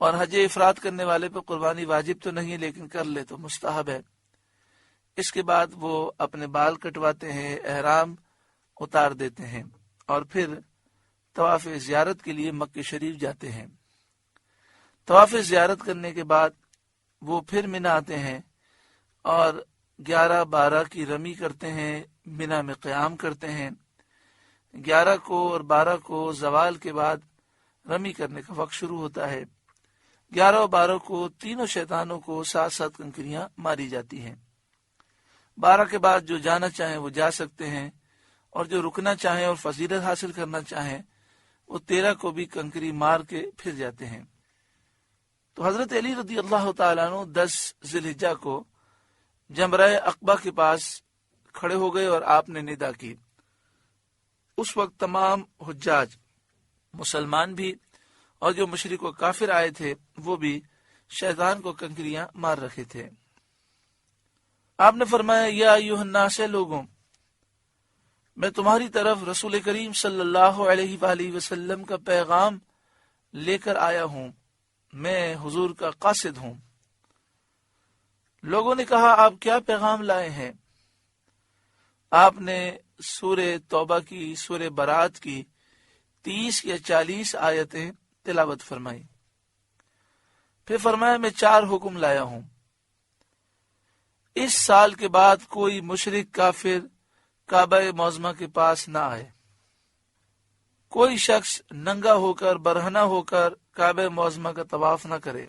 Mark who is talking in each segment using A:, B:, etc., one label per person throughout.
A: اور حج افراد کرنے والے پہ قربانی واجب تو نہیں ہے، لیکن کر لے تو مستحب ہے۔ اس کے بعد وہ اپنے بال کٹواتے ہیں، احرام اتار دیتے ہیں اور پھر طواف زیارت کے لیے مکہ شریف جاتے ہیں۔ طواف زیارت کرنے کے بعد وہ پھر منا آتے ہیں اور 11-12 کی رمی کرتے ہیں، منا میں قیام کرتے ہیں۔ 11 کو اور 12 کو زوال کے بعد رمی کرنے کا وقت شروع ہوتا ہے۔ 11 اور 12 کو تینوں شیطانوں کو 7 کنکریاں ماری جاتی ہیں۔ 12 کے بعد جو جانا چاہیں وہ جا سکتے ہیں، اور جو رکنا چاہیں اور فضیلت حاصل کرنا چاہیں وہ 13 کو بھی کنکری مار کے پھر جاتے ہیں۔ تو حضرت علی رضی اللہ تعالیٰ عنہ 10 ذی الحجہ کو جمرہ عقبہ کے پاس کھڑے ہو گئے اور آپ نے ندا کی۔ اس وقت تمام حجاج، مسلمان بھی اور جو مشرک و کافر آئے تھے وہ بھی شیطان کو کنکریاں مار رکھے تھے۔ آپ نے فرمایا، یا ایھا الناس، لوگوں، میں تمہاری طرف رسول کریم صلی اللہ علیہ وآلہ وسلم کا پیغام لے کر آیا ہوں، میں حضور کا قاصد ہوں۔ لوگوں نے کہا، آپ کیا پیغام لائے ہیں؟ آپ نے سورہ توبہ کی، سورہ برات کی 30 یا 40 آیتیں تلاوت فرمائی۔ پھر فرمایا، میں 4 حکم لایا ہوں۔ اس سال کے بعد کوئی مشرک کافر کعبہ معظمہ کے پاس نہ آئے، کوئی شخص ننگا ہو کر، برہنہ ہو کر کعبہ معظمہ کا طواف نہ کرے،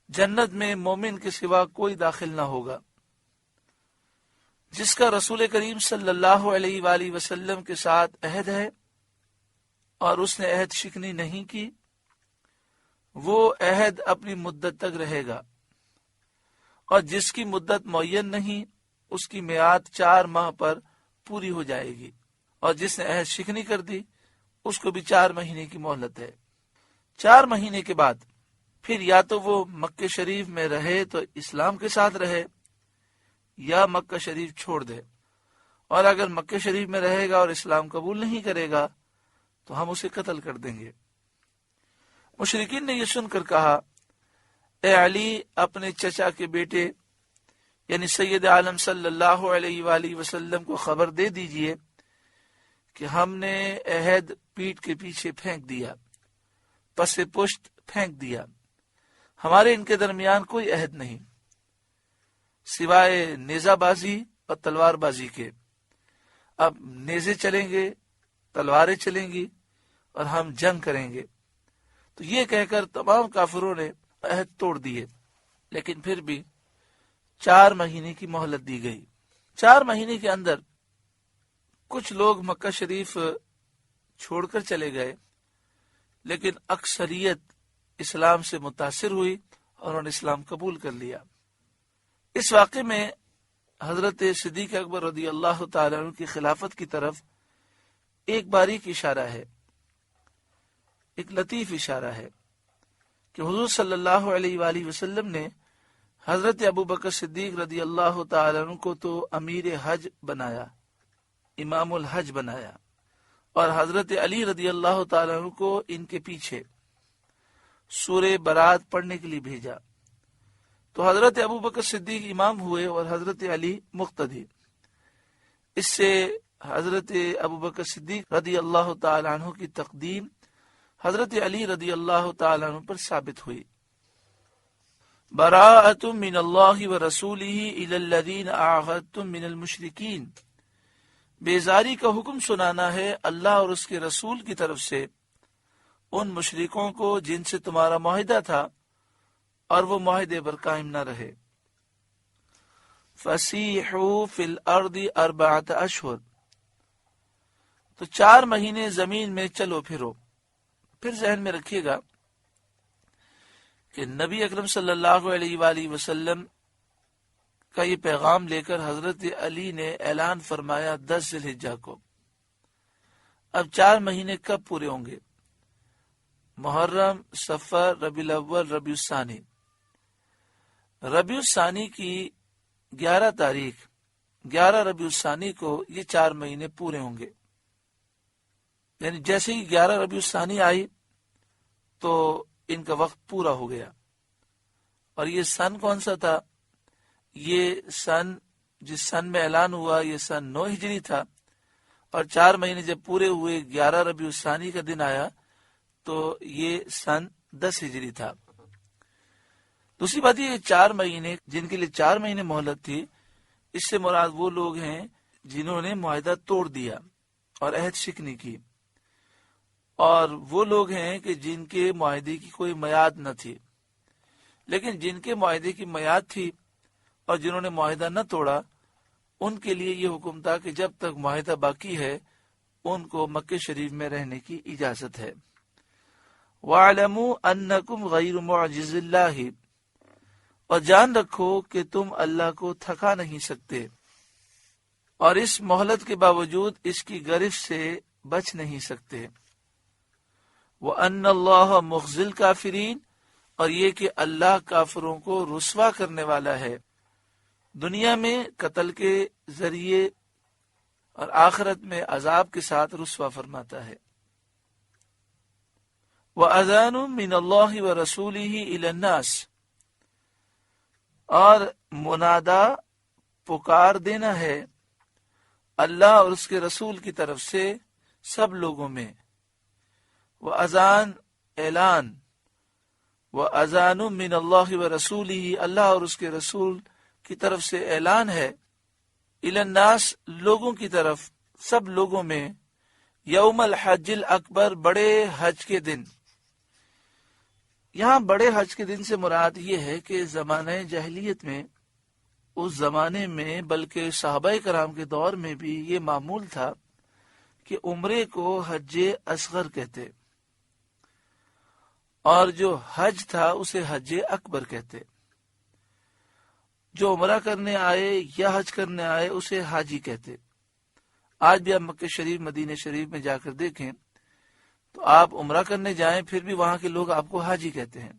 A: جنت میں مومن کے سوا کوئی داخل نہ ہوگا۔ جس کا رسول کریم صلی اللہ علیہ وآلہ وسلم کے ساتھ عہد ہے اور اس نے عہد شکنی نہیں کی، وہ عہد اپنی مدت تک رہے گا، اور جس کی مدت معین نہیں اس کی میعاد 4 ماہ پر پوری ہو جائے گی، اور جس نے عہد شکنی کر دی اس کو بھی 4 مہینے کی مہلت ہے۔ 4 مہینے کے بعد پھر یا تو وہ مکہ شریف میں رہے تو اسلام کے ساتھ رہے، یا مکہ شریف چھوڑ دے، اور اگر مکہ شریف میں رہے گا اور اسلام قبول نہیں کرے گا تو ہم اسے قتل کر دیں گے۔ مشرکین نے یہ سن کر کہا، اے علی، اپنے چچا کے بیٹے یعنی سید عالم صلی اللہ علیہ وآلہ وسلم کو خبر دے دیجئے کہ ہم نے عہد پیٹھ کے پیچھے پھینک دیا، پس پشت پھینک دیا، ہمارے ان کے درمیان کوئی عہد نہیں سوائے نیزہ بازی اور تلوار بازی کے۔ اب نیزے چلیں گے، تلواریں چلیں گی اور ہم جنگ کریں گے۔ تو یہ کہہ کر تمام کافروں نے عہد توڑ دیے، لیکن پھر بھی 4 مہینے کی مہلت دی گئی۔ 4 مہینے کے اندر کچھ لوگ مکہ شریف چھوڑ کر چلے گئے، لیکن اکثریت اسلام سے متاثر ہوئی اور انہوں نے اسلام قبول کر لیا۔ اس واقعے میں حضرت صدیق اکبر رضی اللہ تعالیٰ عنہ کی خلافت کی طرف ایک باریک اشارہ ہے، ایک لطیف اشارہ ہے کہ حضور صلی اللہ علیہ وآلہ وسلم نے حضرت ابوبکر صدیق رضی اللہ تعالیٰ عنہ کو تو امیر حج بنایا، امام الحج بنایا، اور حضرت علی رضی اللہ تعالیٰ عنہ کو ان کے پیچھے سورہ برات پڑھنے کے لیے بھیجا۔ تو حضرت ابوبکر صدیق امام ہوئے اور حضرت علی مقتدی۔ اس سے حضرت ابوبکر صدیق رضی اللہ تعالیٰ عنہ کی تقدیم حضرت علی رضی اللہ تعالیٰ عنہ پر ثابت ہوئی۔ براءۃ من اللہ ورسولہ الی الذین عاہدتم من المشرکین، بیزاری کا حکم سنانا ہے اللہ اور اس کے رسول کی طرف سے ان مشرکوں کو جن سے تمہارا معاہدہ تھا اور وہ معاہدے پر قائم نہ رہے۔ فسیحوا فی الارض 4 اشہر، تو 4 مہینے زمین میں چلو پھرو۔ پھر ذہن میں رکھیے گا کہ نبی اکرم صلی اللہ علیہ وآلہ وسلم کا یہ پیغام لے کر حضرت علی نے اعلان فرمایا 10 ذی الحجہ کو۔ اب 4 مہینے کب پورے ہوں گے؟ محرم، صفر، ربیع الاول، ربیع الثانی۔ ربیع الثانی کی 11 تاریخ، 11 ربیع الثانی کو یہ 4 مہینے پورے ہوں گے۔ یعنی جیسے ہی 11 ربیع الثانی آئی تو ان کا وقت پورا ہو گیا۔ اور یہ سن کون سا تھا؟ یہ سن جس سن میں اعلان ہوا یہ سن 9 ہجری تھا، اور 4 مہینے جب پورے ہوئے 11 ربیع الثانی کا دن آیا تو یہ سن 10 ہجری تھا۔ دوسری بات یہ 4 مہینے جن کے لیے 4 مہینے مہلت تھی، اس سے مراد وہ لوگ ہیں جنہوں نے معاہدہ توڑ دیا اور عہد شکنی کی، اور وہ لوگ ہیں کہ جن کے معاہدے کی کوئی میعاد نہ تھی۔ لیکن جن کے معاہدے کی میعاد تھی اور جنہوں نے معاہدہ نہ توڑا، ان کے لیے یہ حکم تھا کہ جب تک معاہدہ باقی ہے ان کو مکہ شریف میں رہنے کی اجازت ہے۔ وَاعْلَمُوا أَنَّكُمْ غَيْرُ مُعْجِزِ اللَّهِ، اور جان رکھو کہ تم اللہ کو تھکا نہیں سکتے اور اس مہلت کے باوجود اس کی گرفت سے بچ نہیں سکتے۔ وَأَنَّ اللَّهَ مُخْزِي الْكَافِرِينَ، اور یہ کہ اللہ کافروں کو رسوا کرنے والا ہے، دنیا میں قتل کے ذریعے اور آخرت میں عذاب کے ساتھ رسوا فرماتا ہے۔ وَأَذَانٌ مِّنَ اللَّهِ وَرَسُولِهِ إِلَى النَّاسِ، اور منادا پکار دینا ہے اللہ اور اس کے رسول کی طرف سے سب لوگوں میں۔ وَأَذَان اعلان، وَأَذَانٌ مِّنَ اللَّهِ وَرَسُولِهِ اللہ اور اس کے رسول کی طرف سے اعلان ہے، إِلَى النَّاسِ لوگوں کی طرف، سب لوگوں میں، یوم الحج الاکبر بڑے حج کے دن۔ یہاں بڑے حج کے دن سے مراد یہ ہے کہ زمانہ جاہلیت میں، اس زمانے میں بلکہ صحابہ کرام کے دور میں بھی یہ معمول تھا کہ عمرے کو حج اصغر کہتے، اور جو حج تھا اسے حج اکبر کہتے۔ جو عمرہ کرنے آئے یا حج کرنے آئے اسے حاجی کہتے۔ آج بھی آپ مکہ شریف مدینہ شریف میں جا کر دیکھیں تو آپ عمرہ کرنے جائیں پھر بھی وہاں کے لوگ آپ کو حاجی کہتے ہیں۔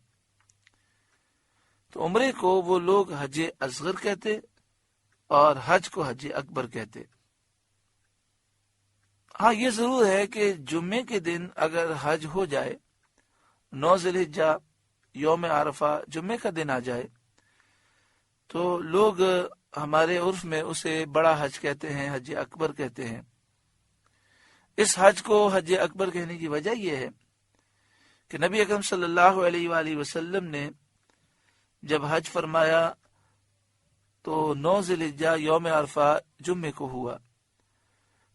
A: تو عمرے کو وہ لوگ حج اصغر کہتے اور حج کو حج اکبر کہتے۔ ہاں یہ ضرور ہے کہ جمعے کے دن اگر حج ہو جائے، 9 ذی الحجہ یوم عرفہ جمعے کا دن آ جائے، تو لوگ ہمارے عرف میں اسے بڑا حج کہتے ہیں، حج اکبر کہتے ہیں۔ اس حج کو حج اکبر کہنے کی وجہ یہ ہے کہ نبی اکرم صلی اللہ علیہ وآلہ وسلم نے جب حج فرمایا تو 9 ذی الحجہ یوم عرفہ جمعے کو ہوا،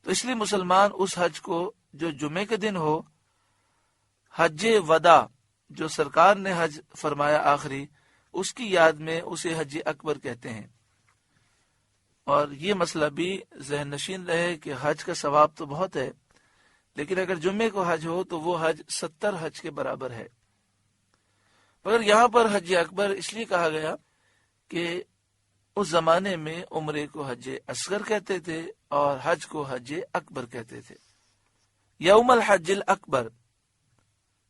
A: تو اس لیے مسلمان اس حج کو جو جمعے کے دن ہو، حج وداع جو سرکار نے حج فرمایا آخری، اس کی یاد میں اسے حج اکبر کہتے ہیں۔ اور یہ مسئلہ بھی ذہن نشین رہے کہ حج کا ثواب تو بہت ہے، لیکن اگر جمعے کو حج ہو تو وہ حج 70 حج کے برابر ہے۔ مگر یہاں پر حج اکبر اس لیے کہا گیا کہ اس زمانے میں عمرے کو حج اصغر کہتے تھے اور حج کو حج اکبر کہتے تھے۔ یوم الحج الاکبر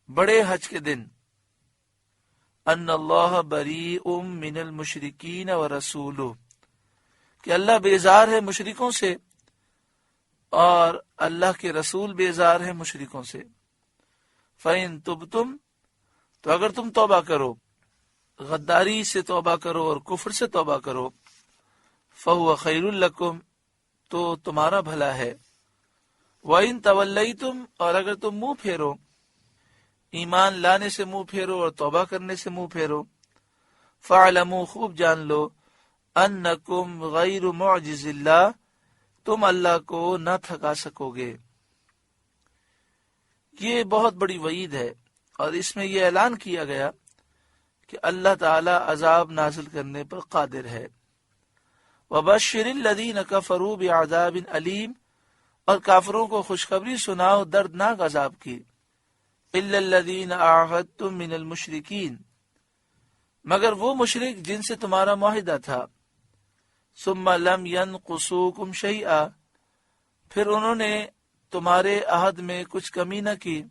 A: بڑے حج کے دن، ان اللہ بریء من المشرکین ورسولہ، کہ اللہ بیزار ہے مشرکوں سے اور اللہ کے رسول بیزار ہے مشرکوں سے۔ فَإِن تُبْتُمْ، تو اگر تم توبہ کرو، غداری سے توبہ کرو اور کفر سے توبہ کرو، فَهُوَ خَيْرٌ لَكُمْ، تو تمہارا بھلا ہے۔ وَإِن تَوَلَّيْتُمْ، اور اگر تم منہ پھیرو، ایمان لانے سے منہ پھیرو اور توبہ کرنے سے منہ پھیرو، فَاعْلَمُوا، خوب جان لو، أَنَّكُمْ غَيْرُ مُعْجِزِ اللَّهِ، تم اللہ کو نہ تھکا سکو گے۔ یہ بہت بڑی وعید ہے، اور اس میں یہ اعلان کیا گیا کہ اللہ تعالی عذاب نازل کرنے پر قادر ہے۔ وَبَشِّرِ الَّذِينَ كَفَرُوا بِعَذَابٍ أَلِيمٍ، اور کافروں کو خوشخبری سناؤ دردناک عذاب کی۔ إِلَّا الَّذِينَ عَاهَدتُّم مِّنَ الْمُشْرِكِينَ، مگر وہ مشرک جن سے تمہارا معاہدہ تھا، ثُمَّ لَمْ يَنْقُصُوكُمْ شَيْئًا، پھر انہوں نے تمہارے عہد میں کچھ کمی نہ کی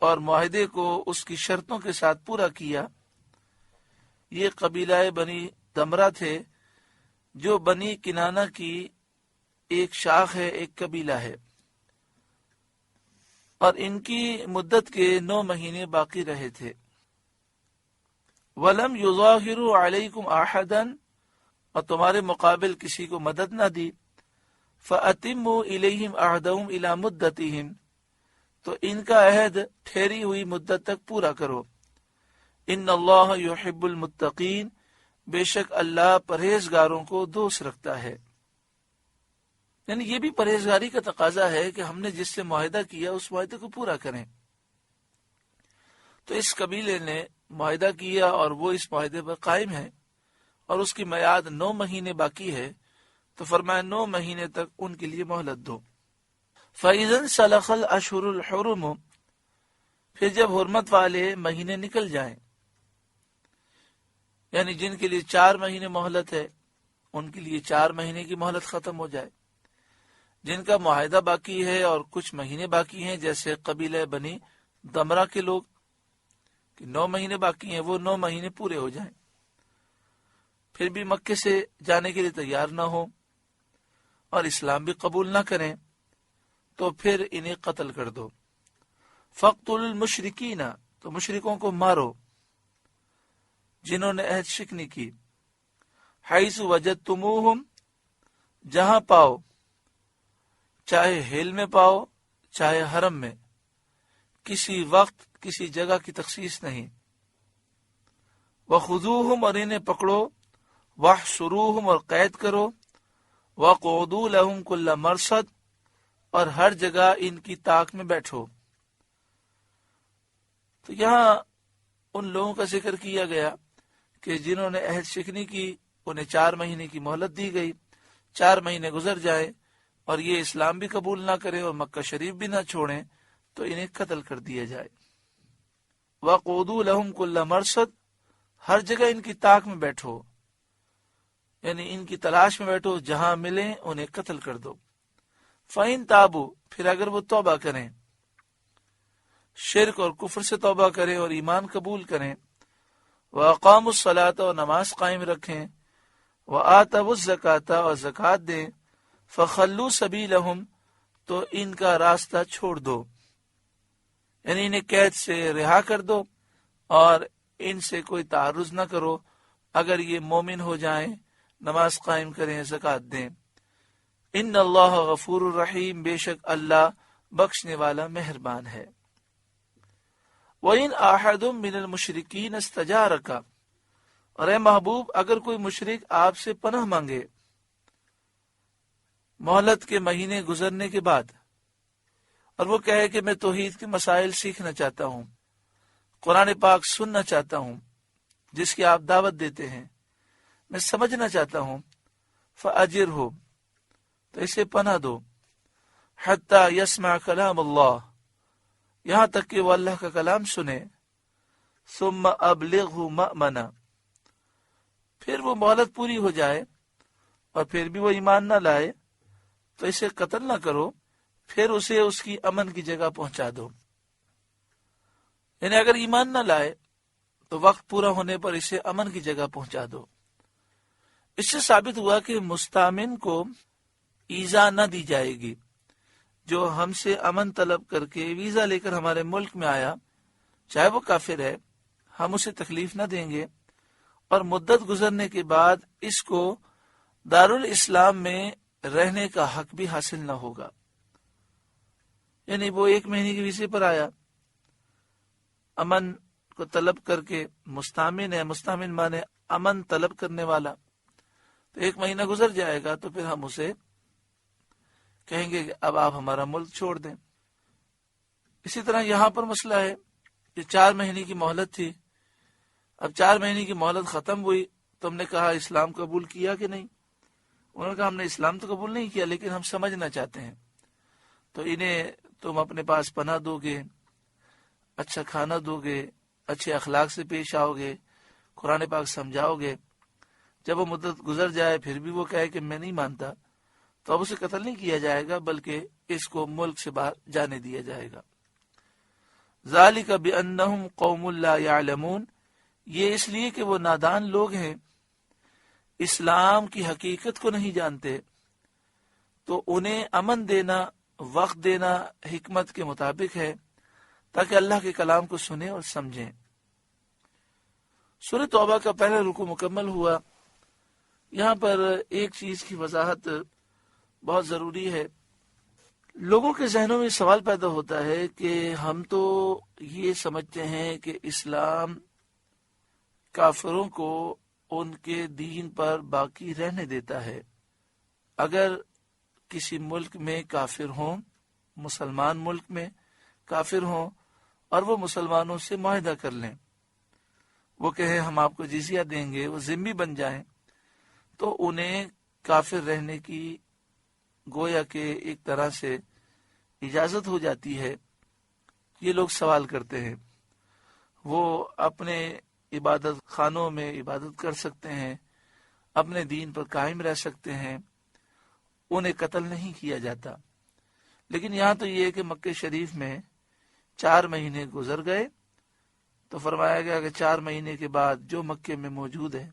A: اور معاہدے کو اس کی شرطوں کے ساتھ پورا کیا۔ یہ قبیلہ بنی دمرہ تھے جو بنی کنانہ کی ایک شاخ ہے، ایک قبیلہ ہے۔ اور ان کی مدت کے 9 مہینے باقی رہے تھے۔ وَلَمْ يُظَاهِرُوا عَلَيْكُمْ أَحَدًا، اور تمہارے مقابل کسی کو مدد نہ دی۔ فَأَتِمُّوا إِلَيْهِمْ عَهْدَهُمْ إِلَى مُدَّتِهِمْ، تو ان کا عہد ٹھہری ہوئی مدت تک پورا کرو۔ ان اللہ یحب المتقین، بے شک اللہ پرہیزگاروں کو دوست رکھتا ہے۔ یعنی یہ بھی پرہیزگاری کا تقاضا ہے کہ ہم نے جس سے معاہدہ کیا اس معاہدے کو پورا کریں۔ تو اس قبیلے نے معاہدہ کیا اور وہ اس معاہدے پر قائم ہے، اور اس کی میعاد 9 مہینے باقی ہے، تو فرمایا 9 مہینے تک ان کے لیے مہلت دو۔ فَإِذَا انْسَلَخَ الْأَشْهُرُ الْحُرُمُ، پھر جب حرمت والے مہینے نکل جائیں، یعنی جن کے لیے 4 مہینے مہلت ہے ان کے لیے 4 مہینے کی مہلت ختم ہو جائے، جن کا معاہدہ باقی ہے اور کچھ مہینے باقی ہیں جیسے قبیلہ بنی دمرہ کے لوگ کہ 9 مہینے باقی ہیں، وہ 9 مہینے پورے ہو جائیں، پھر بھی مکے سے جانے کے لیے تیار نہ ہو اور اسلام بھی قبول نہ کریں، تو پھر انہیں قتل کر دو۔ فَاقْتُلُوا الْمُشْرِكِينَ، تو مشرکوں کو مارو جنہوں نے عہد شکنی کی۔ حَيْثُ وَجَدْتُمُوهُمْ، جہاں پاؤ، چاہے ہیل میں پاؤ چاہے حرم میں، کسی وقت کسی جگہ کی تخصیص نہیں۔ وَخُذُوهُمْ، اور انہیں پکڑو، وَاحْصُرُوهُمْ، اور قید کرو، وَاقْعُدُوا لَهُمْ كُلَّ مَرْصَدٍ، اور ہر جگہ ان کی طاق میں بیٹھو۔ تو یہاں ان لوگوں کا ذکر کیا گیا کہ جنہوں نے عہد شکنی کی، انہیں 4 مہینے کی مہلت دی گئی، 4 مہینے گزر جائے اور یہ اسلام بھی قبول نہ کریں اور مکہ شریف بھی نہ چھوڑیں تو انہیں قتل کر دیا جائے۔ وَقُعُدُوا لَهُمْ كُلَّ مَرْصَدٍ، ہر جگہ ان کی طاق میں بیٹھو، یعنی ان کی تلاش میں بیٹھو، جہاں ملیں انہیں قتل کر دو۔ فَإِن تَابُوا، پھر اگر وہ توبہ کریں، شرک اور کفر سے توبہ کریں اور ایمان قبول کریں، وَأَقَامُوا الصَّلَاةَ، اور نماز قائم رکھیں، وَآتَوُا الزَّكَاةَ، اور زکوٰۃ دیں، فَخَلُّوا سَبِيلَهُمْ، تو ان کا راستہ چھوڑ دو، یعنی انہیں قید سے رہا کر دو اور ان سے کوئی تعرض نہ کرو اگر یہ مومن ہو جائیں، نماز قائم کریں، زکوٰۃ دیں۔ ان اللہ غفور الرحیم، بے شک اللہ بخشنے والا مہربان ہے۔ وَإِنْ أَحَدٌ مِّنَ الْمُشْرِكِينَ اسْتَجَارَكَ، اور اے محبوب اگر کوئی مشرک آپ سے پناہ مانگے مہلت کے مہینے گزرنے کے بعد، اور وہ کہے کہ میں توحید کے مسائل سیکھنا چاہتا ہوں، قرآن پاک سننا چاہتا ہوں جس کی آپ دعوت دیتے ہیں، میں سمجھنا چاہتا ہوں، فَأَجِرْهُ، تو اسے پناہ دو، حَتَّى يَسْمَعَ كَلَامَ اللَّهِ، یہاں تک کہ وہ اللہ کا کلام سنے، ثُمَّ أَبْلِغْهُ مَأْمَنًا، پھر وہ مہلت پوری ہو جائے اور پھر بھی وہ ایمان نہ لائے تو اسے قتل نہ کرو، پھر اسے اس کی امن کی جگہ پہنچا دو، یعنی اگر ایمان نہ لائے تو وقت پورا ہونے پر اسے امن کی جگہ پہنچا دو۔ اس سے ثابت ہوا کہ مستامن کو ایذا نہ دی جائے گی، جو ہم سے امن طلب کر کے ویزا لے کر ہمارے ملک میں آیا، چاہے وہ کافر ہے، ہم اسے تکلیف نہ دیں گے، اور مدت گزرنے کے بعد اس کو دارالاسلام میں رہنے کا حق بھی حاصل نہ ہوگا۔ یعنی وہ 1 مہینے کے ویزے پر آیا، امن کو طلب کر کے، مستامن ہے، مستامن مانے امن طلب کرنے والا، تو 1 مہینہ گزر جائے گا تو پھر ہم اسے کہیں گے کہ اب آپ ہمارا ملک چھوڑ دیں۔ اسی طرح یہاں پر مسئلہ ہے کہ 4 مہینے کی مہلت تھی، اب 4 مہینے کی مہلت ختم ہوئی تو ہم نے کہا اسلام قبول کیا کہ نہیں؟ انہوں نے کہا ہم نے اسلام تو قبول نہیں کیا لیکن ہم سمجھنا چاہتے ہیں، تو انہیں تم اپنے پاس پناہ دو گے، اچھا کھانا دو گے، اچھے اخلاق سے پیش آؤ گے، قرآن پاک سمجھاؤ گے۔ جب وہ مدت گزر جائے پھر بھی وہ کہے کہ میں نہیں مانتا، تو اب اسے قتل نہیں کیا جائے گا بلکہ اس کو ملک سے باہر جانے دیا جائے گا۔ ذالک بانہم قوم لا یعلمون، یہ اس لیے کہ وہ نادان لوگ ہیں، اسلام کی حقیقت کو نہیں جانتے، تو انہیں امن دینا وقت دینا حکمت کے مطابق ہے تاکہ اللہ کے کلام کو سنیں اور سمجھیں۔ سورہ توبہ کا پہلا رکوع مکمل ہوا۔ یہاں پر ایک چیز کی وضاحت بہت ضروری ہے۔ لوگوں کے ذہنوں میں سوال پیدا ہوتا ہے کہ ہم تو یہ سمجھتے ہیں کہ اسلام کافروں کو ان کے دین پر باقی رہنے دیتا ہے۔ اگر کسی ملک میں کافر ہوں، مسلمان ملک میں کافر ہوں، اور وہ مسلمانوں سے معاہدہ کر لیں، وہ کہیں ہم آپ کو جزیہ دیں گے، وہ ذمہ بن جائیں، تو انہیں کافر رہنے کی گویا کہ ایک طرح سے اجازت ہو جاتی ہے۔ یہ لوگ سوال کرتے ہیں، وہ اپنے عبادت خانوں میں عبادت کر سکتے ہیں، اپنے دین پر قائم رہ سکتے ہیں، انہیں قتل نہیں کیا جاتا۔ لیکن یہاں تو یہ ہے کہ مکہ شریف میں 4 مہینے گزر گئے تو فرمایا گیا کہ 4 مہینے کے بعد جو مکے میں موجود ہے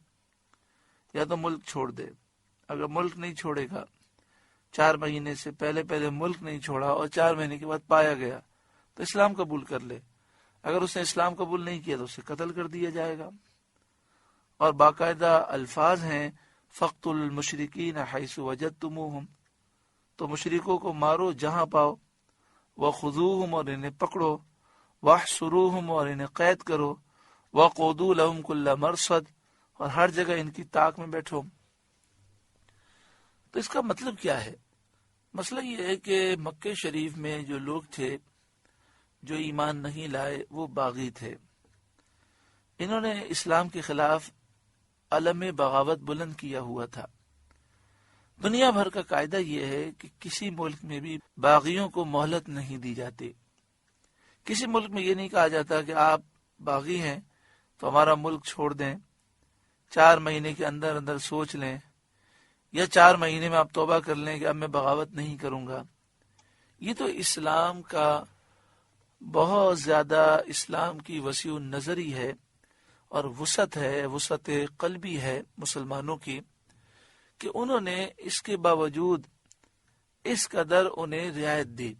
A: یا تو ملک چھوڑ دے۔ اگر ملک نہیں چھوڑے گا، 4 مہینے سے پہلے ملک نہیں چھوڑا اور 4 مہینے کے بعد پایا گیا تو اسلام قبول کر لے۔ اگر اس نے اسلام قبول نہیں کیا تو اسے قتل کر دیا جائے گا۔ اور باقاعدہ الفاظ ہیں فقتلوا المشرکین حیث وجدتموہم، تو مشرکوں کو مارو جہاں پاؤ، وخذوہم، اور انہیں پکڑو، واحصروہم، اور انہیں قید کرو، وقعدوا لہم کل مرصد، اور ہر جگہ ان کی طاق میں بیٹھو۔ تو اس کا مطلب کیا ہے؟ مسئلہ یہ ہے کہ مکہ شریف میں جو لوگ تھے جو ایمان نہیں لائے وہ باغی تھے۔ انہوں نے اسلام کے خلاف علم بغاوت بلند کیا ہوا تھا۔ دنیا بھر کا قاعدہ یہ ہے کہ کسی ملک میں بھی باغیوں کو مہلت نہیں دی جاتی۔ کسی ملک میں یہ نہیں کہا جاتا کہ آپ باغی ہیں تو ہمارا ملک چھوڑ دیں، 4 مہینے کے اندر اندر سوچ لیں، یا 4 مہینے میں آپ توبہ کر لیں کہ اب میں بغاوت نہیں کروں گا۔ یہ تو اسلام کا بہت زیادہ، اسلام کی وسیع النظری ہے اور وسعت ہے، وسعت قلبی ہے مسلمانوں کی، کہ انہوں نے اس کے باوجود اس قدر انہیں رعایت دی۔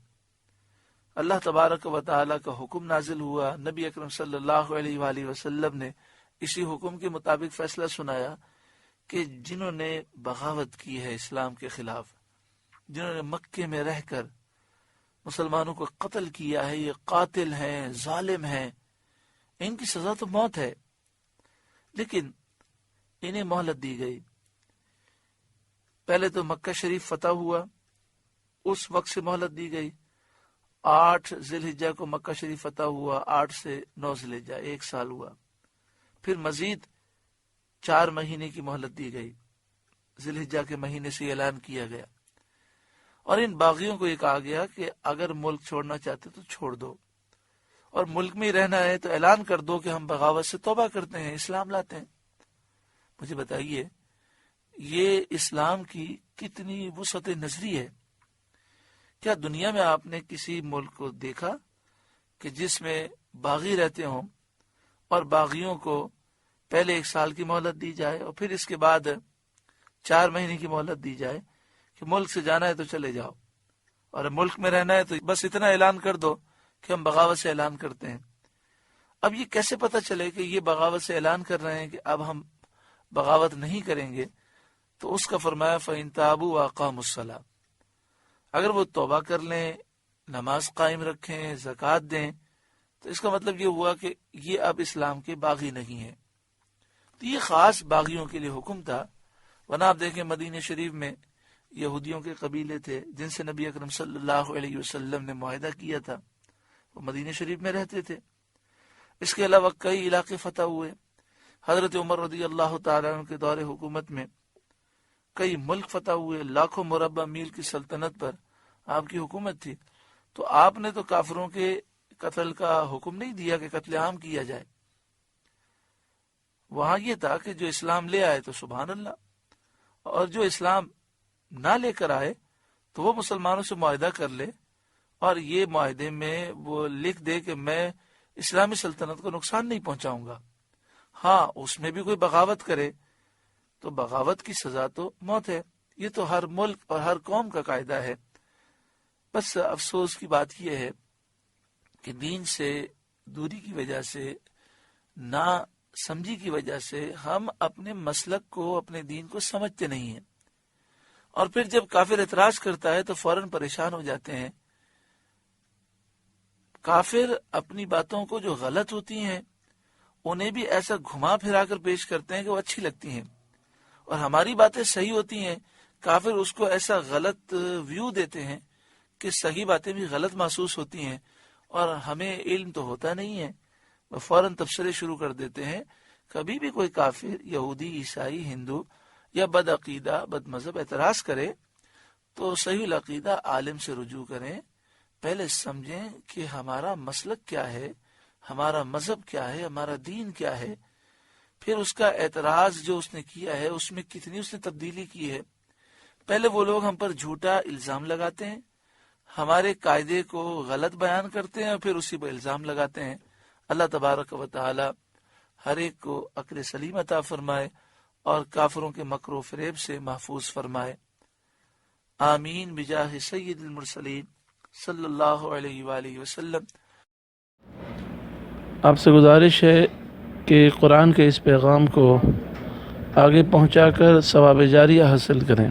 A: اللہ تبارک و تعالیٰ کا حکم نازل ہوا، نبی اکرم صلی اللہ علیہ وآلہ وسلم نے اسی حکم کے مطابق فیصلہ سنایا کہ جنہوں نے بغاوت کی ہے اسلام کے خلاف، جنہوں نے مکے میں رہ کر مسلمانوں کو قتل کیا ہے، یہ قاتل ہیں، ظالم ہیں، ان کی سزا تو موت ہے، لیکن انہیں مہلت دی گئی۔ پہلے تو مکہ شریف فتح ہوا، اس وقت سے مہلت دی گئی۔ 8 ذی الحجہ کو مکہ شریف فتح ہوا، 8 سے 9 ذی الحجہ 1 سال ہوا۔ پھر مزید 4 مہینے کی مہلت دی گئی، ذی الحجہ کے مہینے سے اعلان کیا گیا، اور ان باغیوں کو یہ کہا گیا کہ اگر ملک چھوڑنا چاہتے تو چھوڑ دو، اور ملک میں ہی رہنا ہے تو اعلان کر دو کہ ہم بغاوت سے توبہ کرتے ہیں، اسلام لاتے ہیں۔ مجھے بتائیے یہ اسلام کی کتنی وسعت نظری ہے۔ کیا دنیا میں آپ نے کسی ملک کو دیکھا کہ جس میں باغی رہتے ہوں اور باغیوں کو پہلے 1 سال کی مہلت دی جائے اور پھر اس کے بعد 4 مہینے کی مہلت دی جائے کہ ملک سے جانا ہے تو چلے جاؤ، اور ملک میں رہنا ہے تو بس اتنا اعلان کر دو کہ ہم بغاوت سے اعلان کرتے ہیں۔ اب یہ کیسے پتہ چلے کہ یہ بغاوت سے اعلان کر رہے ہیں کہ اب ہم بغاوت نہیں کریں گے؟ تو اس کا فرمایا فَإِن تَابُوا وَأَقَامُوا الصَّلَاةَ، اگر وہ توبہ کر لیں، نماز قائم رکھیں، زکوٰۃ دیں، تو اس کا مطلب یہ ہوا کہ یہ اب اسلام کے باغی نہیں ہیں۔ تو یہ خاص باغیوں کے لیے حکم تھا، ورنہ آپ دیکھیں مدینہ شریف میں یہودیوں کے قبیلے تھے جن سے نبی اکرم صلی اللہ علیہ وسلم نے معاہدہ کیا تھا، وہ مدینہ شریف میں رہتے تھے۔ اس کے علاوہ کئی علاقے فتح ہوئے۔ حضرت عمر رضی اللہ تعالیٰ عنہ کے دور حکومت میں کئی ملک فتح ہوئے، لاکھوں مربع میل کی سلطنت پر آپ کی حکومت تھی۔ تو آپ نے تو کافروں کے قتل کا حکم نہیں دیا کہ قتل عام کیا جائے، وہاں یہ تھا کہ جو اسلام لے آئے تو سبحان اللہ، اور جو اسلام نہ لے کر آئے تو وہ مسلمانوں سے معاہدہ کر لے، اور یہ معاہدے میں وہ لکھ دے کہ میں اسلامی سلطنت کو نقصان نہیں پہنچاؤں گا۔ ہاں اس میں بھی کوئی بغاوت کرے تو بغاوت کی سزا تو موت ہے۔ یہ تو ہر ملک اور ہر قوم کا قاعدہ ہے۔ بس افسوس کی بات یہ ہے کہ دین سے دوری کی وجہ سے، نا سمجھی کی وجہ سے ہم اپنے مسلک کو، اپنے دین کو سمجھتے نہیں ہیں، اور پھر جب کافر اعتراض کرتا ہے تو فوراً پریشان ہو جاتے ہیں۔ کافر اپنی باتوں کو جو غلط ہوتی ہیں انہیں بھی ایسا گھما پھرا کر پیش کرتے ہیں کہ وہ اچھی لگتی ہیں، اور ہماری باتیں صحیح ہوتی ہیں، کافر اس کو ایسا غلط ویو دیتے ہیں کہ صحیح باتیں بھی غلط محسوس ہوتی ہیں، اور ہمیں علم تو ہوتا نہیں ہے، وہ فوراً تبصرے شروع کر دیتے ہیں۔ کبھی بھی کوئی کافر، یہودی، عیسائی، ہندو یا بد عقیدہ، بد مذہب اعتراض کرے تو صحیح العقیدہ عالم سے رجوع کریں، پہلے سمجھیں کہ ہمارا مسلک کیا ہے، ہمارا مذہب کیا ہے، ہمارا دین کیا ہے، پھر اس کا اعتراض جو اس نے کیا ہے اس میں کتنی اس نے تبدیلی کی ہے۔ پہلے وہ لوگ ہم پر جھوٹا الزام لگاتے ہیں، ہمارے قاعدے کو غلط بیان کرتے ہیں، اور پھر اسی پر الزام لگاتے ہیں۔ اللہ تبارک و تعالی ہر ایک کو عقل سلیم عطا فرمائے اور کافروں کے مکر و فریب سے محفوظ فرمائے۔ آمین بجاہ سید المرسلین صلی اللہ علیہ وآلہ وسلم۔ آپ سے گزارش ہے کہ قرآن کے اس پیغام کو آگے پہنچا کر ثواب جاریہ حاصل کریں۔